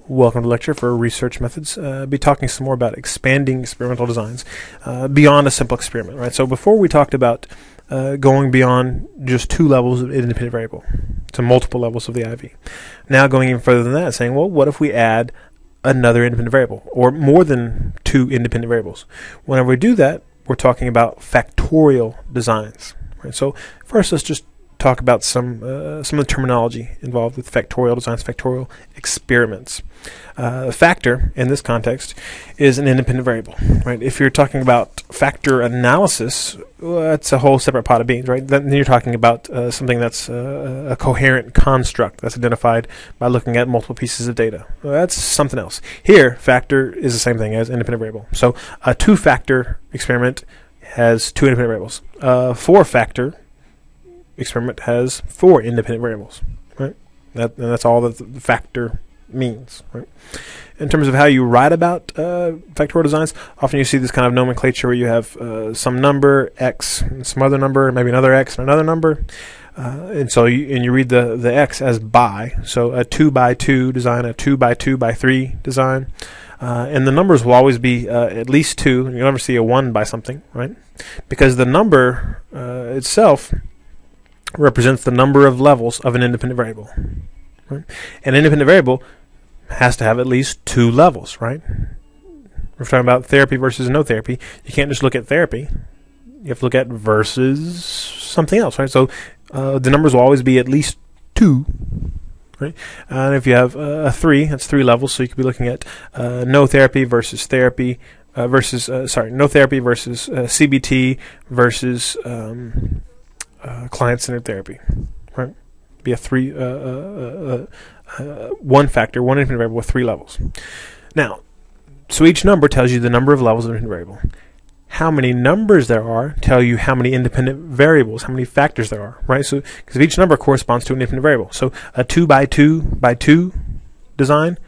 Welcome to the lecture for research methods. I'll be talking some more about expanding experimental designs beyond a simple experiment, right? So before we talked about going beyond just two levels of independent variable to multiple levels of the IV. Now going even further than that, saying, well, what if we add another independent variable or more than two independent variables? Whenever we do that, we're talking about factorial designs, right? So first, let's just talk about some of the terminology involved with factorial designs, factorial experiments. Factor, in this context, is an independent variable, right? If you're talking about factor analysis, well, that's a whole separate pot of beans, right? Then you're talking about something that's a coherent construct that's identified by looking at multiple pieces of data. Well, that's something else. Here, factor is the same thing as independent variable. So a two-factor experiment has two independent variables. A four-factor experiment has four independent variables, right? And that's all that the factor means, right? In terms of how you write about factorial designs, often you see this kind of nomenclature where you have some number, x, and some other number, maybe another x and another number. And so you read the x as by, so a 2 by 2 design, a 2 by 2 by 3 design. And the numbers will always be at least 2. You'll never see a 1 by something, right? Because the number itself represents the number of levels of an independent variable. Right? An independent variable has to have at least two levels, right? We're talking about therapy versus no therapy. You can't just look at therapy. You have to look at versus something else, right? So the numbers will always be at least 2, right? And if you have a 3, that's 3 levels. So you could be looking at no therapy versus therapy no therapy versus CBT versus client-centered therapy, right? Be a one factor, one independent variable with 3 levels. Now, so each number tells you the number of levels of an independent variable. How many numbers there are tell you how many independent variables, how many factors there are, right? So, because each number corresponds to an independent variable. So, a 2 by 2 by 2 design,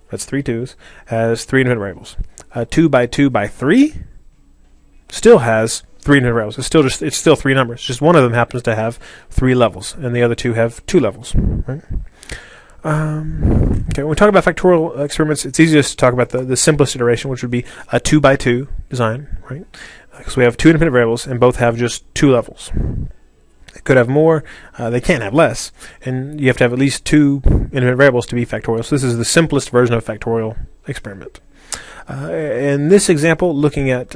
that's 3 2s, has 3 independent variables. A 2 by 2 by 3 still has 3 independent variables. It's still 3 numbers. Just one of them happens to have 3 levels, and the other 2 have 2 levels. Right? Okay, when we talk about factorial experiments, it's easiest to talk about the simplest iteration, which would be a 2 by 2 design, right? Because we have 2 independent variables, and both have just 2 levels. They could have more. They can't have less, and you have to have at least 2 independent variables to be factorial. So this is the simplest version of a factorial experiment. In this example, looking at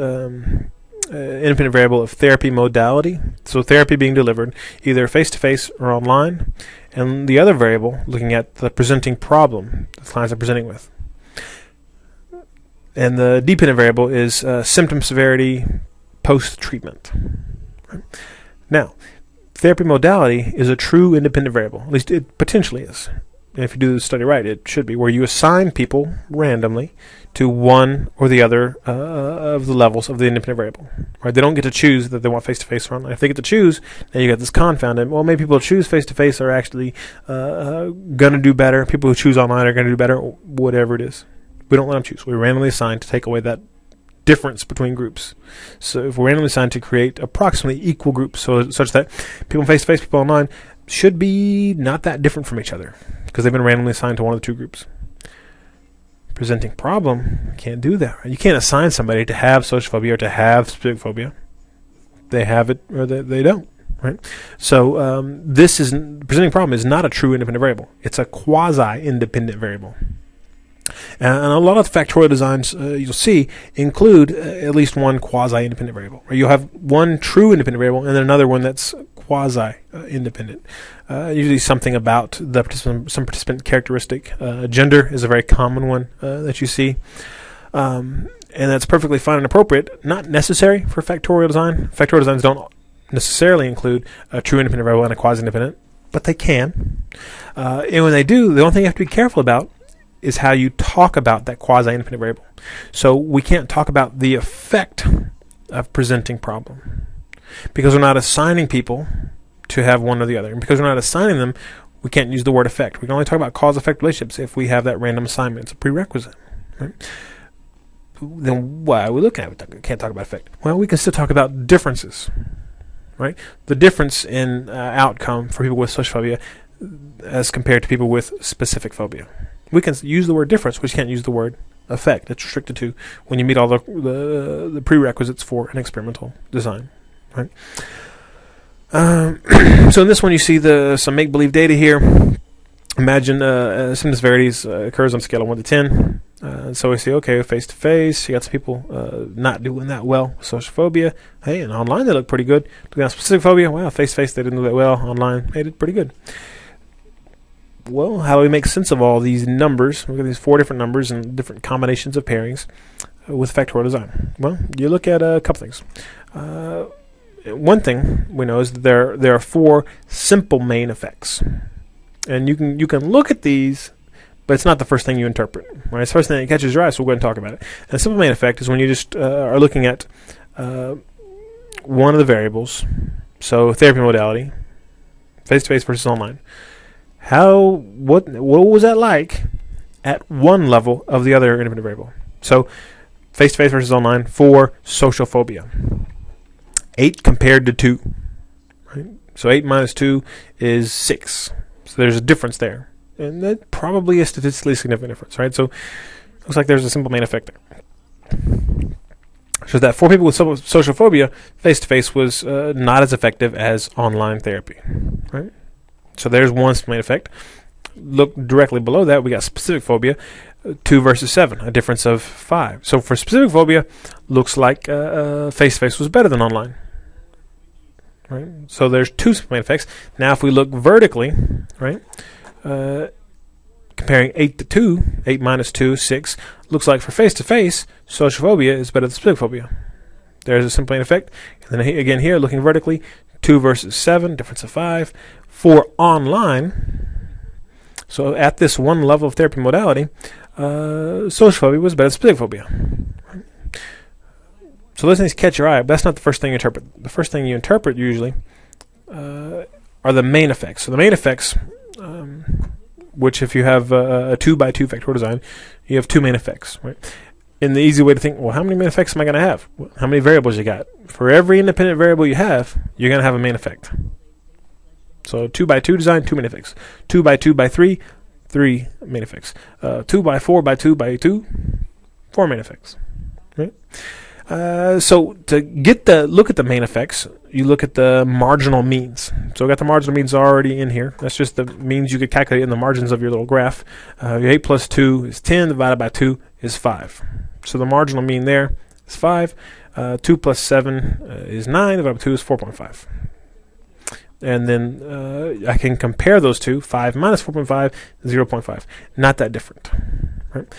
independent variable of therapy modality, so therapy being delivered either face-to-face or online, and the other variable looking at the presenting problem the clients are presenting with. And the dependent variable is symptom severity post-treatment. Right? Now, therapy modality is a true independent variable, at least it potentially is. And if you do the study right, it should be, where you assign people randomly to one or the other of the levels of the independent variable. Right? They don't get to choose that they want face-to-face or online. If they get to choose, then you got this confound. And, well, maybe people who choose face-to-face are actually going to do better. People who choose online are going to do better, whatever it is. We don't let them choose. We randomly assign to take away that difference between groups. So if we're randomly assigned to create approximately equal groups, such that people face-to-face, people online, should be not that different from each other, because they've been randomly assigned to one of the 2 groups. Presenting problem, you can't do that. Right? You can't assign somebody to have social phobia or to have specific phobia. They have it or they don't. Right? So presenting problem is not a true independent variable. It's a quasi-independent variable. And a lot of the factorial designs you'll see include at least one quasi-independent variable. Right? You'll have one true independent variable and then another one that's quasi-independent. Usually something about the some participant characteristic. Gender is a very common one that you see. And that's perfectly fine and appropriate. Not necessary for factorial design. Factorial designs don't necessarily include a true independent variable and a quasi-independent, but they can. And when they do, the only thing you have to be careful about is how you talk about that quasi-independent variable. So we can't talk about the effect of presenting problem, because we're not assigning people to have one or the other. And because we're not assigning them, we can't use the word effect. We can only talk about cause-effect relationships if we have that random assignment. It's a prerequisite. Right? Then why are we looking at it? We can't talk about effect. Well, we can still talk about differences. Right? The difference in outcome for people with social phobia as compared to people with specific phobia. We can use the word difference, we just can't use the word effect. It's restricted to when you meet all the prerequisites for an experimental design, right? So in this one, you see some make-believe data here. Imagine symptom severities occurs on a scale of 1 to 10. So we say, okay, face-to-face, you got some people not doing that well with social phobia. Hey, and online they look pretty good. Looking at specific phobia, wow, face-to-face they didn't do that well. Online they did pretty good. Well, how do we make sense of all these numbers? Look at these 4 different numbers and different combinations of pairings with factorial design. Well, you look at a couple things. One thing we know is that there are 4 simple main effects, and you can look at these, but it's not the first thing you interpret. Right? It's the first thing that catches your eye, so we'll go ahead and talk about it. And a simple main effect is when you just are looking at one of the variables. So therapy modality, face-to-face versus online. What was that like at one level of the other independent variable? So face-to-face versus online for social phobia. 8 compared to 2. Right? So 8 minus 2 is 6. So there's a difference there. And that probably is statistically significant difference, right? So looks like there's a simple main effect there. So that for people with social phobia, face-to-face was not as effective as online therapy, right? So there's one main effect. Look directly below that, we got specific phobia, 2 versus 7, a difference of 5. So for specific phobia, looks like face-to-face was better than online. Right? So there's 2 main effects. Now if we look vertically, right, comparing 8 to 2, 8 minus 2, 6, looks like for face-to-face, social phobia is better than specific phobia. There's a simple main effect. And then again here, looking vertically, 2 versus 7, difference of 5. For online, so at this one level of therapy modality, social phobia was better than specific phobia. Right? So those things catch your eye, but that's not the first thing you interpret. The first thing you interpret usually are the main effects. So the main effects, which if you have a 2x2 factorial design, you have 2 main effects. Right? And the easy way to think, well, how many main effects am I going to have? How many variables you got? For every independent variable you have, you're going to have a main effect. So 2x2 design, 2 main effects. 2x2x3, 3 main effects. 2x4x2x2, 4 main effects. Right? So to look at the main effects, you look at the marginal means. So I got the marginal means already in here. That's just the means you could calculate in the margins of your little graph. Your 8 plus 2 is 10, divided by 2 is 5. So the marginal mean there is 5. 2 plus 7 is 9, divided by 2 is 4.5. And then I can compare those two. 5 minus 4.5 is 0.5. Not that different. Right?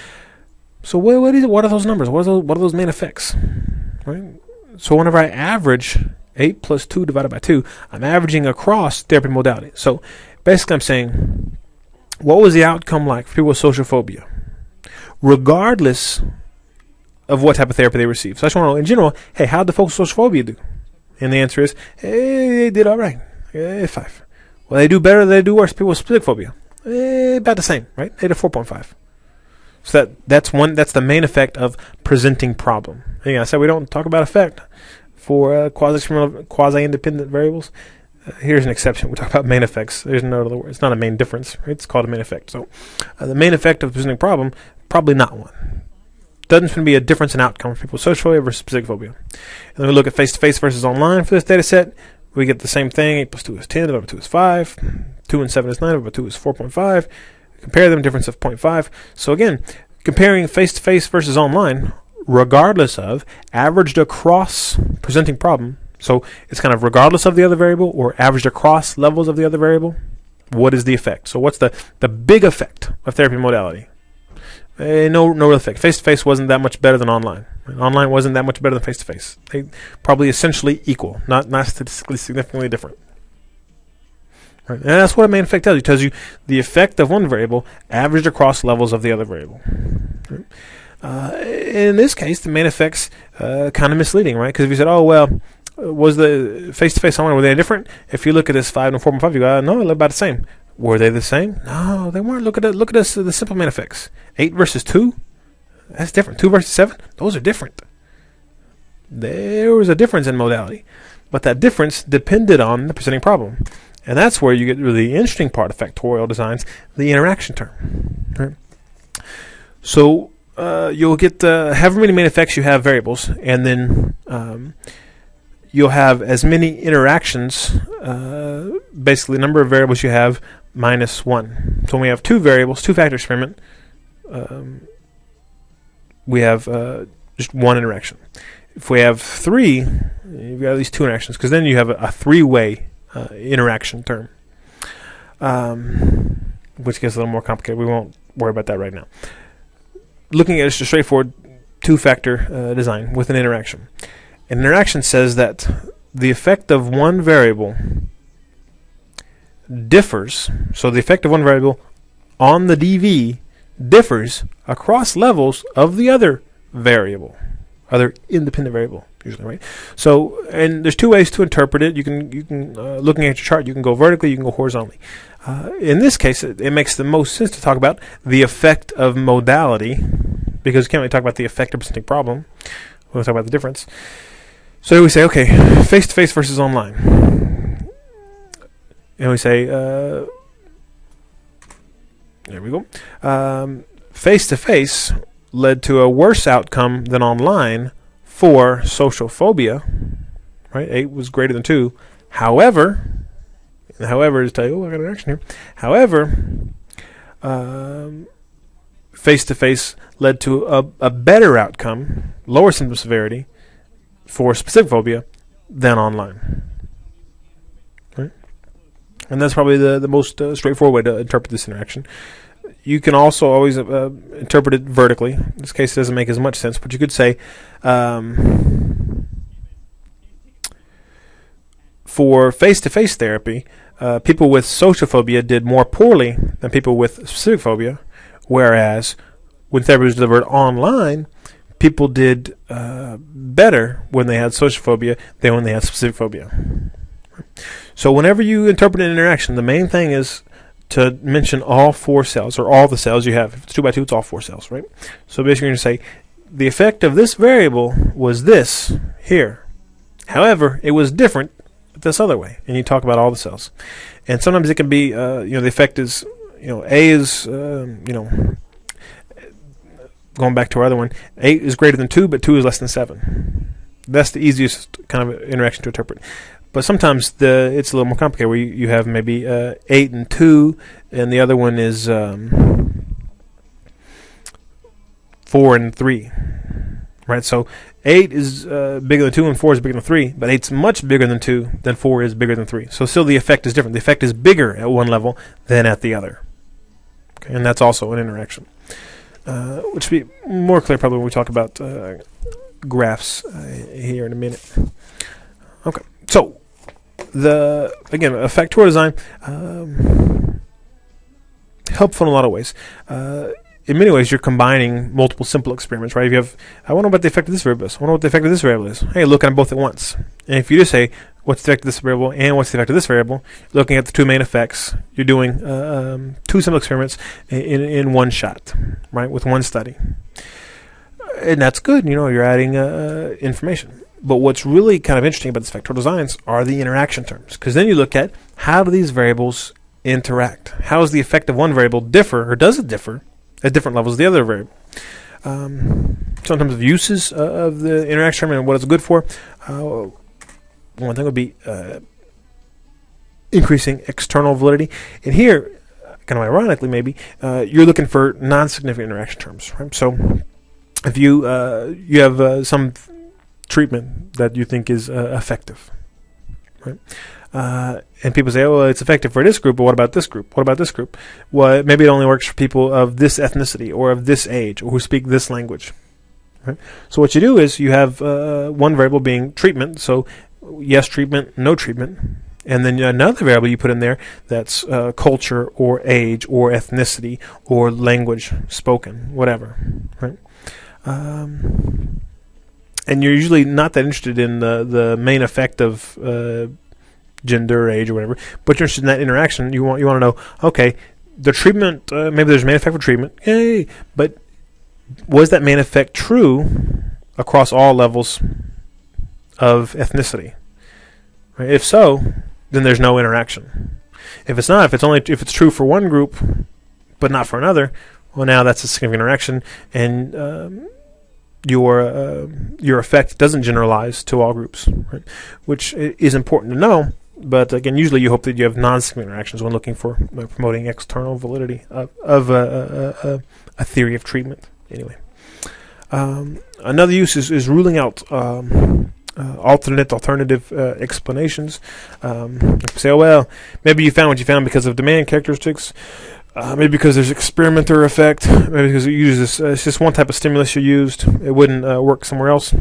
So what are those numbers? What are those main effects? Right? So whenever I average 8 plus 2 divided by 2, I'm averaging across therapy modality. So basically I'm saying, what was the outcome like for people with social phobia? Regardless of what type of therapy they received. So I just want to know, in general, hey, how did the folks with social phobia do? And the answer is, hey, they did all right. 5. Well, they do better, they do worse. People with specific phobia, about the same, right? 8 to 4.5. So that's the main effect of presenting problem. Again, I said we don't talk about effect for quasi-independent variables. Here's an exception. We talk about main effects. There's no other word. It's not a main difference. Right? It's called a main effect. So the main effect of presenting problem, probably not one. Doesn't seem to be a difference in outcome for people with social phobia versus specific phobia. And then we look at face-to-face versus online for this data set. We get the same thing. 8 plus 2 is 10, divided by 2 is 5. 2 and 7 is 9, divided by 2 is 4.5. Compare them, difference of 0.5. So again, comparing face-to-face versus online, regardless of, averaged across presenting problem. So it's kind of regardless of the other variable or averaged across levels of the other variable. What is the effect? So what's the big effect of therapy modality? No real effect. Face-to-face wasn't that much better than online. Online wasn't that much better than face-to-face. They probably essentially equal, not statistically significantly different. Right. And that's what a main effect tells you. It tells you the effect of one variable averaged across levels of the other variable. Right. In this case, the main effects kind of misleading, right? Because if you said, oh, well, was the face-to-face online, were they different? If you look at this 5 and 4.5, you go, no, they're about the same. Were they the same? No, they weren't. Look at this, the simple main effects. 8 versus 2, that's different. 2 versus 7, those are different. There was a difference in modality, but that difference depended on the presenting problem. And that's where you get really the interesting part of factorial designs, the interaction term. Right? So you'll get however many main effects you have variables, and then you'll have as many interactions, basically the number of variables you have minus 1. So when we have two variables, two-factor experiment, we have just one interaction. If we have 3, you've got at least 2 interactions, because then you have a three-way interaction term, which gets a little more complicated. We won't worry about that right now. Looking at just a straightforward two-factor design with an interaction. An interaction says that the effect of one variable differs, so the effect of one variable on the DV differs across levels of the other variable, other independent variable, usually, right? So, and there's two ways to interpret it. You can looking at your chart, you can go vertically, you can go horizontally. In this case, it makes the most sense to talk about the effect of modality, because you can't really talk about the effect of a specific problem. We'll talk about the difference. So we say, okay, face-to-face versus online. And we say, there we go. Face-to-face led to a worse outcome than online for social phobia. Right? 8 was greater than 2. However, is tell you, I got an action here. However, face-to-face led to a better outcome, lower symptom severity, for specific phobia than online. Right? And that's probably the most straightforward way to interpret this interaction. You can also always interpret it vertically. In this case, it doesn't make as much sense, but you could say for face-to-face therapy, people with social phobia did more poorly than people with specific phobia, whereas when therapy was delivered online, people did better when they had social phobia than when they had specific phobia. So whenever you interpret an interaction, the main thing is to mention all 4 cells, or all the cells you have. If it's 2 by 2, it's all 4 cells, right? So basically you're going to say, the effect of this variable was this here. However, it was different this other way. And you talk about all the cells. And sometimes it can be, the effect is, A is, going back to our other one, 8 is greater than 2, but 2 is less than 7. That's the easiest kind of interaction to interpret. But sometimes it's a little more complicated, where you have maybe 8 and 2, and the other one is 4 and 3. Right? So 8 is bigger than 2, and 4 is bigger than 3, but 8's much bigger than 2, then 4 is bigger than 3. So still the effect is different. The effect is bigger at one level than at the other. Okay? And that's also an interaction. Which will be more clear probably when we talk about graphs here in a minute. Okay, so again, a factorial design, helpful in a lot of ways. In many ways, you're combining multiple simple experiments, right? If you have, I wonder what the effect of this variable is. I wonder what the effect of this variable is. Hey, look at them both at once. And if you just say, what's the effect of this variable and what's the effect of this variable, looking at the 2 main effects, you're doing 2 simple experiments in one shot, right, with one study. And that's good, you're adding information. But what's really kind of interesting about this factorial designs are the interaction terms, because then you look at how do these variables interact? How does the effect of one variable differ, or does it differ, at different levels of the other variable? Sometimes the uses of the interaction term and what it's good for. One thing would be increasing external validity. And here, kind of ironically maybe, you're looking for non-significant interaction terms. Right? So if you have some treatment that you think is effective, right? And people say, oh, well, it's effective for this group, but what about this group? What about this group? Well, maybe it only works for people of this ethnicity or of this age or who speak this language. Right? So what you do is you have one variable being treatment, so yes treatment, no treatment, and then another variable you put in there that's culture or age or ethnicity or language spoken, whatever. Right? And you're usually not that interested in the main effect of gender, age, or whatever, but you're interested in that interaction. You want to know, okay, the treatment, maybe there's a main effect for treatment, yay, but was that main effect true across all levels of ethnicity? Right? If so, then there's no interaction. If it's not, if it's true for one group but not for another, well, now that's a significant interaction, and your effect doesn't generalize to all groups, right? Which is important to know. But again, usually you hope that you have non-significant interactions when looking for promoting external validity of a theory of treatment. Anyway, another use is ruling out alternative explanations. Say, oh well, maybe you found what you found because of demand characteristics. Maybe because there's experimenter effect. Maybe because it uses it's just one type of stimulus you used. It wouldn't work somewhere else.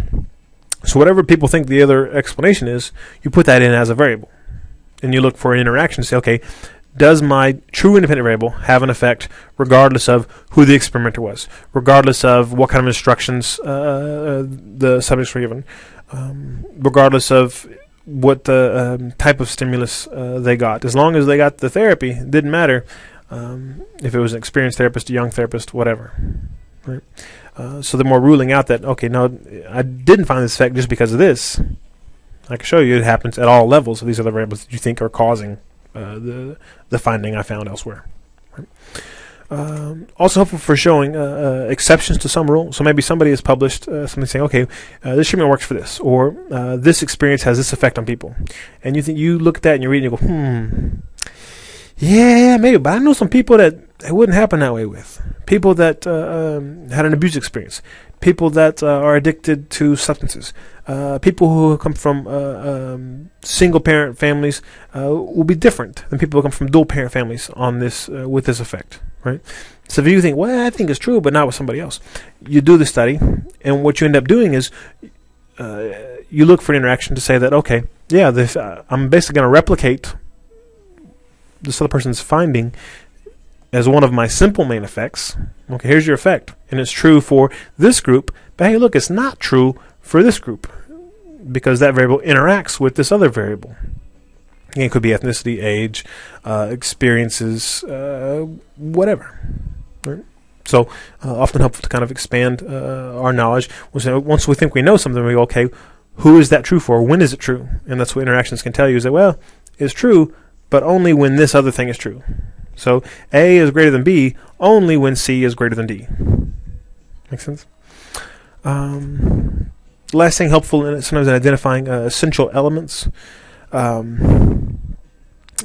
So whatever people think the other explanation is, you put that in as a variable. And you look for an interaction to say, okay, does my true independent variable have an effect regardless of who the experimenter was, regardless of what kind of instructions the subjects were given, regardless of what the type of stimulus they got. As long as they got the therapy, it didn't matter if it was an experienced therapist, a young therapist, whatever. Right? So the more ruling out that, okay, no, I didn't find this effect just because of this. I can show you it happens at all levels of these other variables that you think are causing the finding I found elsewhere. Right? Also helpful for showing exceptions to some rule. So maybe somebody has published something saying, okay, this treatment works for this, or this experience has this effect on people. And you look at that and you read and you go, yeah, maybe, but I know some people that it wouldn't happen that way with. People that had an abuse experience. People that are addicted to substances. People who come from single-parent families will be different than people who come from dual-parent families on this with this effect, right? So if you think, well, I think it's true, but not with somebody else, you do the study, and what you end up doing is you look for an interaction to say that, okay, yeah, I'm basically going to replicate this other person's finding as one of my simple main effects. Okay, here's your effect, and it's true for this group, but hey, look, it's not true for this group because that variable interacts with this other variable. And it could be ethnicity, age, experiences, whatever. Right? So often helpful to kind of expand our knowledge. Once we think we know something, we go, okay, who is that true for? When is it true? And that's what interactions can tell you, is that, well, it's true, but only when this other thing is true. So A is greater than B only when C is greater than D. Make sense? Last thing helpful sometimes in identifying essential elements,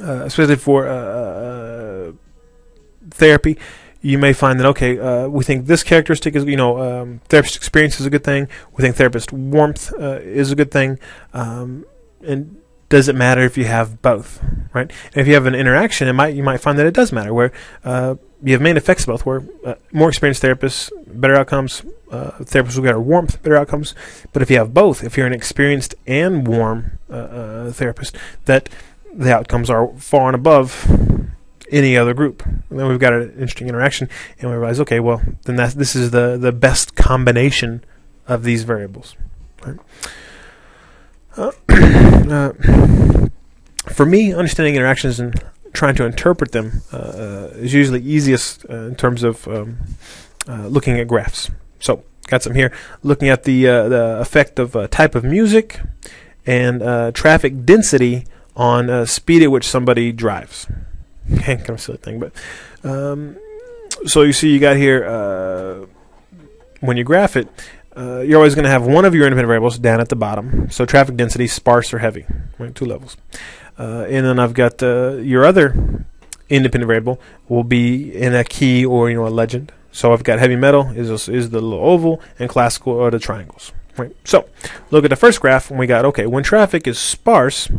especially for therapy, you may find that, okay, we think this characteristic is, therapist experience is a good thing. We think therapist warmth is a good thing. And does it matter if you have both, right? And if you have an interaction, you might find that it does matter, where you have main effects of both, where more experienced therapists, better outcomes, therapists who get warmth, better outcomes. But if you have both, if you're an experienced and warm therapist, that the outcomes are far and above any other group. And then we've got an interesting interaction, and we realize, okay, well, then this is the best combination of these variables, right? For me, understanding interactions and trying to interpret them is usually easiest in terms of looking at graphs. So, got some here. Looking at the effect of type of music and traffic density on speed at which somebody drives. Okay, kind of a silly thing, but so you see, you got here when you graph it. You're always going to have one of your independent variables down at the bottom. So traffic density, sparse or heavy, right? 2 levels. And then I've got your other independent variable will be in a key or a legend. So I've got heavy metal is the little oval, and classical are the triangles. Right. So look at the first graph, and we got, okay, when traffic is sparse,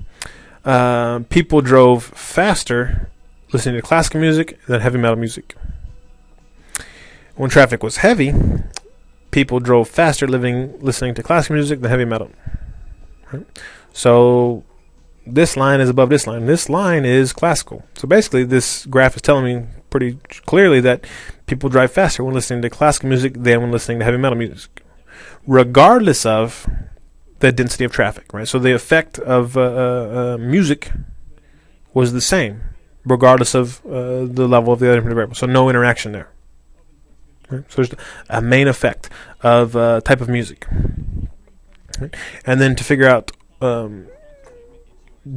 people drove faster listening to classical music than heavy metal music. When traffic was heavy, people drove faster listening to classical music than heavy metal. Right? So this line is above this line. This line is classical. So basically, this graph is telling me pretty clearly that people drive faster when listening to classical music than when listening to heavy metal music, regardless of the density of traffic. Right. So the effect of music was the same, regardless of the level of the other variable. So no interaction there. Right? So there's a main effect of type of music. Right? And then to figure out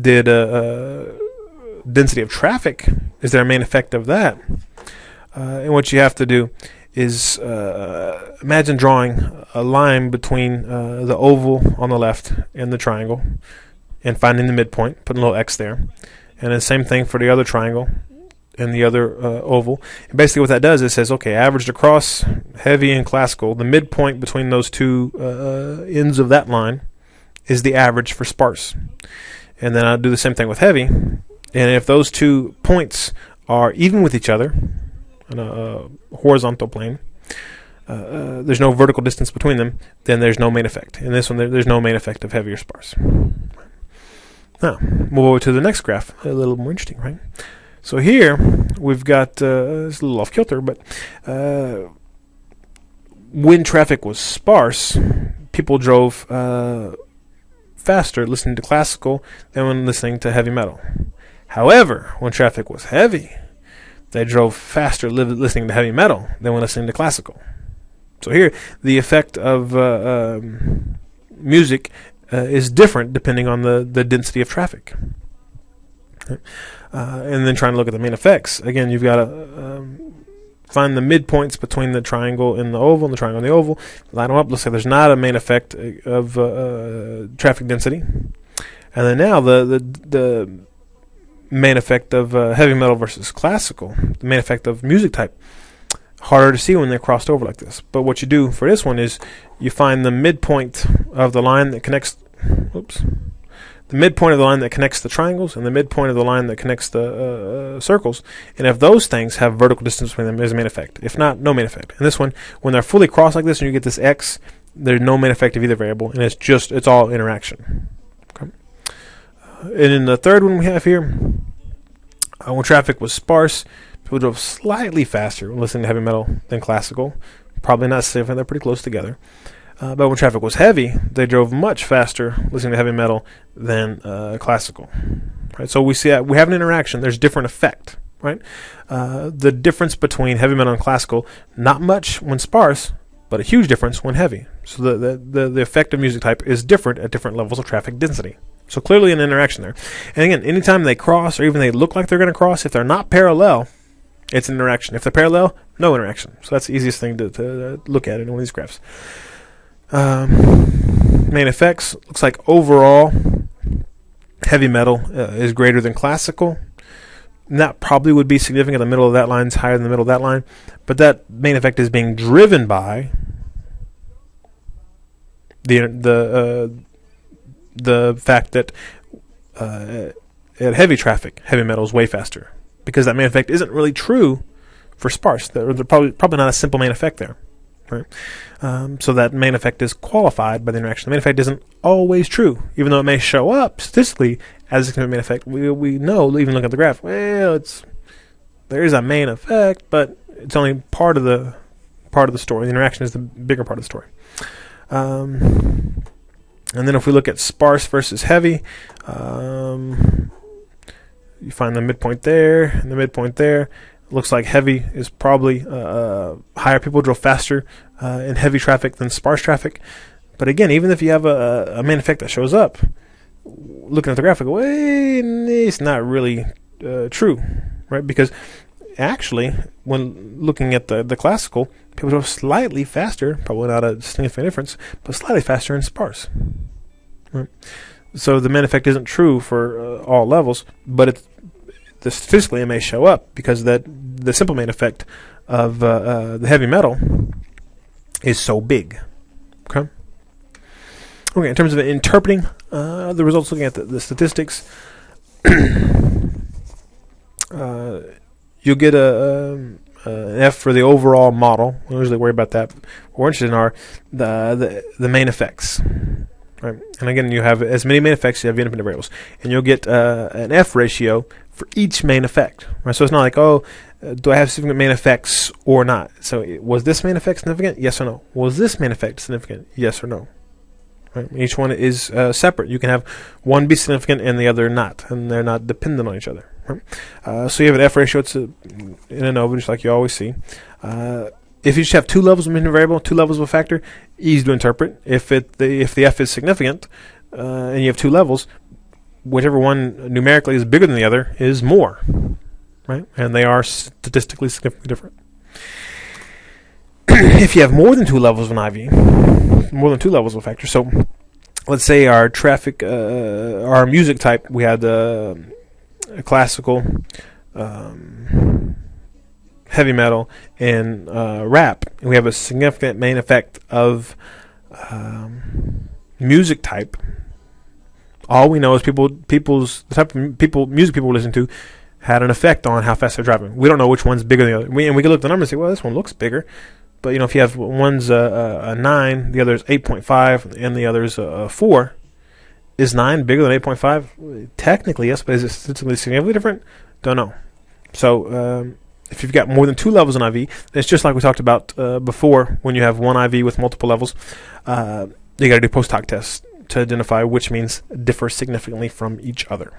did density of traffic, is there a main effect of that? And what you have to do is imagine drawing a line between the oval on the left and the triangle and finding the midpoint, putting a little X there. And the same thing for the other triangle and the other oval. And basically what that does is says, okay, averaged across heavy and classical, the midpoint between those two ends of that line is the average for sparse. And then I'll do the same thing with heavy. And if those 2 points are even with each other on a horizontal plane, there's no vertical distance between them, then there's no main effect. In this one, there's no main effect of heavy or sparse. Now, move over to the next graph, a little more interesting, right? So here, we've got, it's a little off kilter, but when traffic was sparse, people drove faster listening to classical than when listening to heavy metal. However, when traffic was heavy, they drove faster listening to heavy metal than when listening to classical. So here, the effect of music is different depending on the density of traffic. And then trying to look at the main effects. Again, you've got to find the midpoints between the triangle and the oval, and the triangle and the oval. Line them up. Looks like there's not a main effect of traffic density. And then now the main effect of heavy metal versus classical, the main effect of music type, harder to see when they're crossed over like this. But what you do for this one is you find the midpoint of the line that connects, the midpoint of the line that connects the triangles and the midpoint of the line that connects the circles. And if those things have vertical distance between them, there's a main effect. If not, no main effect. And this one, when they're fully crossed like this and you get this X, there's no main effect of either variable, and it's all interaction. Okay. And in the third one we have here, when traffic was sparse, people drove slightly faster when listening to heavy metal than classical. Probably not safe, they're pretty close together. But when traffic was heavy, they drove much faster listening to heavy metal than classical. Right? So we have an interaction. There's different effect. Right? The difference between heavy metal and classical, not much when sparse, but a huge difference when heavy. So the effect of music type is different at different levels of traffic density. So clearly an interaction there. And again, anytime they cross or even they look like they're going to cross, if they're not parallel, it's an interaction. If they're parallel, no interaction. So that's the easiest thing to look at in one of these graphs. Main effects, looks like overall heavy metal is greater than classical. And that probably would be significant. The middle of that line is higher than the middle of that line. But that main effect is being driven by the fact that at heavy traffic, heavy metal is way faster. Because that main effect isn't really true for sparse. There's probably not a simple main effect there. Right? So that main effect is qualified by the interaction. The main effect isn't always true, even though it may show up statistically as a main effect. We know, even looking at the graph, well, there is a main effect, but it's only part of the story. The interaction is the bigger part of the story. And then if we look at sparse versus heavy, you find the midpoint there and the midpoint there. Looks like heavy is probably higher. People drove faster in heavy traffic than sparse traffic. But again, even if you have a main effect that shows up, looking at the graphic, it's not really true, right? Because actually, when looking at the classical, people drove slightly faster, probably not a significant difference, but slightly faster in sparse. Right? So the main effect isn't true for all levels, but statistically it may show up because the simple main effect of the heavy metal is so big. Okay. In terms of interpreting the results, looking at the statistics, you'll get an F for the overall model. We don't usually worry about that. What we're interested in are the main effects. Right. And again, you have as many main effects, you have independent variables. And you'll get an F ratio for each main effect. Right? So it's not like, do I have significant main effects or not? So was this main effect significant? Yes or no. Was this main effect significant? Yes or no. Right? Each one is separate. You can have one be significant and the other not, and they're not dependent on each other. Right? So you have an F ratio. It's in ANOVA, just like you always see. If you just have two levels of independent variable, two levels of a factor, easy to interpret. If the F is significant and you have two levels, whichever one numerically is bigger than the other is more, right? And they are statistically significantly different. If you have more than 2 levels of an IV, more than 2 levels of a factor, so let's say our traffic, our music type, we had a classical, heavy metal, and rap, and we have a significant main effect of music type. All we know is the type of music people listen to had an effect on how fast they're driving. We don't know which one's bigger than the other. We can look at the numbers and say, well, this one looks bigger. But, if you have one's a 9, the other's 8.5, and the other's a 4, is 9 bigger than 8.5? Technically, yes, but is it statistically significantly different? Don't know. So, if you've got more than 2 levels in IV, it's just like we talked about before. When you have one IV with multiple levels, you got to do post hoc tests to identify which means differ significantly from each other.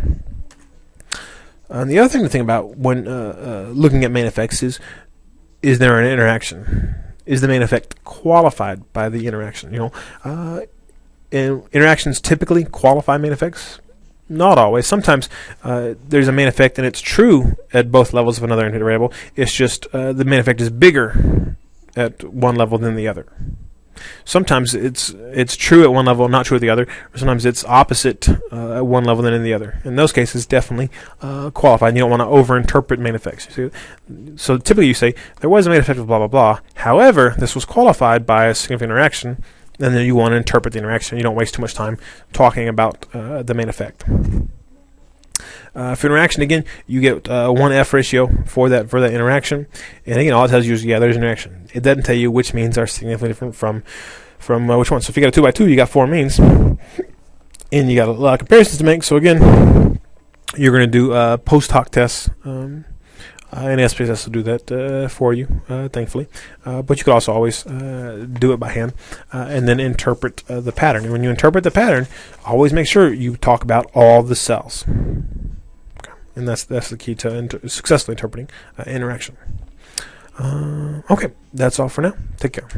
And the other thing to think about when looking at main effects is there an interaction? Is the main effect qualified by the interaction? And interactions typically qualify main effects. Not always. Sometimes there's a main effect and it's true at both levels of another independent variable. It's just the main effect is bigger at one level than the other. Sometimes it's true at one level, not true at the other. Or sometimes it's opposite at one level than in the other. In those cases, definitely qualified. And you don't want to overinterpret main effects. So typically you say, there was a main effect of blah, blah, blah. However, this was qualified by a significant interaction. And then you want to interpret the interaction. You don't waste too much time talking about the main effect. For interaction, again, you get 1 F ratio for that interaction. And again, all it tells you is, yeah, there's an interaction. It doesn't tell you which means are significantly different from which one. So if you got a 2x2, you got 4 means. And you got a lot of comparisons to make. So again, you're going to do post hoc tests. And SPSS will do that for you, thankfully. But you could also always do it by hand and then interpret the pattern. And when you interpret the pattern, always make sure you talk about all the cells. Okay. And that's the key to successfully interpreting interaction. Okay, that's all for now. Take care.